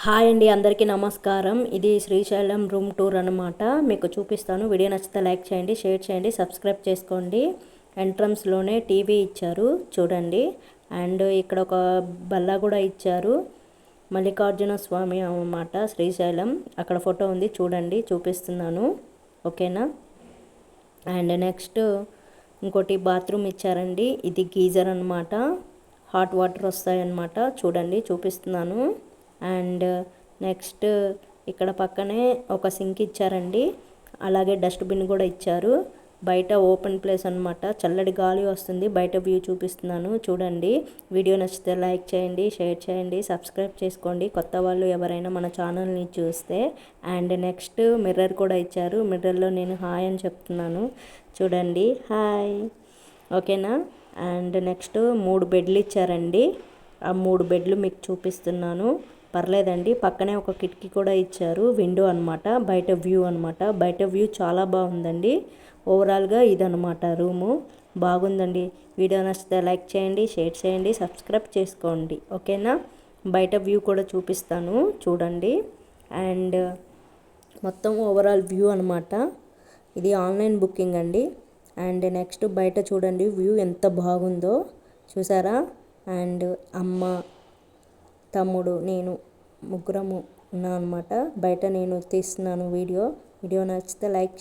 Hi అండి, అందరికీ నమస్కారం. ఇది శ్రీశైలం రూమ్ టూర్ అనమాట. మీకు చూపిస్తాను. వీడియో నచ్చితే లైక్ చేయండి, షేర్ చేయండి, సబ్స్క్రైబ్ చేసుకోండి. ఎంట్రన్స్లోనే టీవీ ఇచ్చారు చూడండి. అండ్ ఇక్కడ ఒక బల్ల కూడా ఇచ్చారు. మల్లికార్జున స్వామి అన్నమాట, శ్రీశైలం. అక్కడ ఫోటో ఉంది చూడండి, చూపిస్తున్నాను. ఓకేనా. అండ్ నెక్స్ట్ ఇంకోటి బాత్రూమ్ ఇచ్చారండి. ఇది గీజర్ అనమాట. హాట్ వాటర్ వస్తాయన్నమాట. చూడండి, చూపిస్తున్నాను. అండ్ నెక్స్ట్ ఇక్కడ పక్కనే ఒక సింక్ ఇచ్చారండి. అలాగే డస్ట్బిన్ కూడా ఇచ్చారు. బయట ఓపెన్ ప్లేస్ అనమాట, చల్లటి గాలి వస్తుంది. బయట వ్యూ చూపిస్తున్నాను చూడండి. వీడియో నచ్చితే లైక్ చేయండి, షేర్ చేయండి, సబ్స్క్రైబ్ చేసుకోండి కొత్త వాళ్ళు ఎవరైనా మన ఛానల్ని చూస్తే. అండ్ నెక్స్ట్ మిర్రర్ కూడా ఇచ్చారు. మిర్రర్లో నేను హాయ్ అని చెప్తున్నాను చూడండి, హాయ్. ఓకేనా. అండ్ నెక్స్ట్ 3 బెడ్లు ఇచ్చారండి. ఆ 3 బెడ్లు మీకు చూపిస్తున్నాను. పర్లేదండి. పక్కనే ఒక కిటికీ కూడా ఇచ్చారు, విండో అనమాట. బయట వ్యూ అనమాట. బయట వ్యూ చాలా బాగుందండి. ఓవరాల్గా ఇదనమాట రూము. బాగుందండి. వీడియో నచ్చితే లైక్ చేయండి, షేర్ చేయండి, సబ్స్క్రైబ్ చేసుకోండి. ఓకేనా. బయట వ్యూ కూడా చూపిస్తాను చూడండి. అండ్ మొత్తం ఓవరాల్ వ్యూ అనమాట. ఇది ఆన్లైన్ బుకింగ్ అండి. అండ్ నెక్స్ట్ బయట చూడండి వ్యూ ఎంత బాగుందో చూసారా. అండ్ అమ్మ, తమ్ముడు, నేను ముగ్గురము ఉన్నాం అనమాట. బయట నేను తీస్తున్నాను వీడియో. వీడియో నచ్చితే లైక్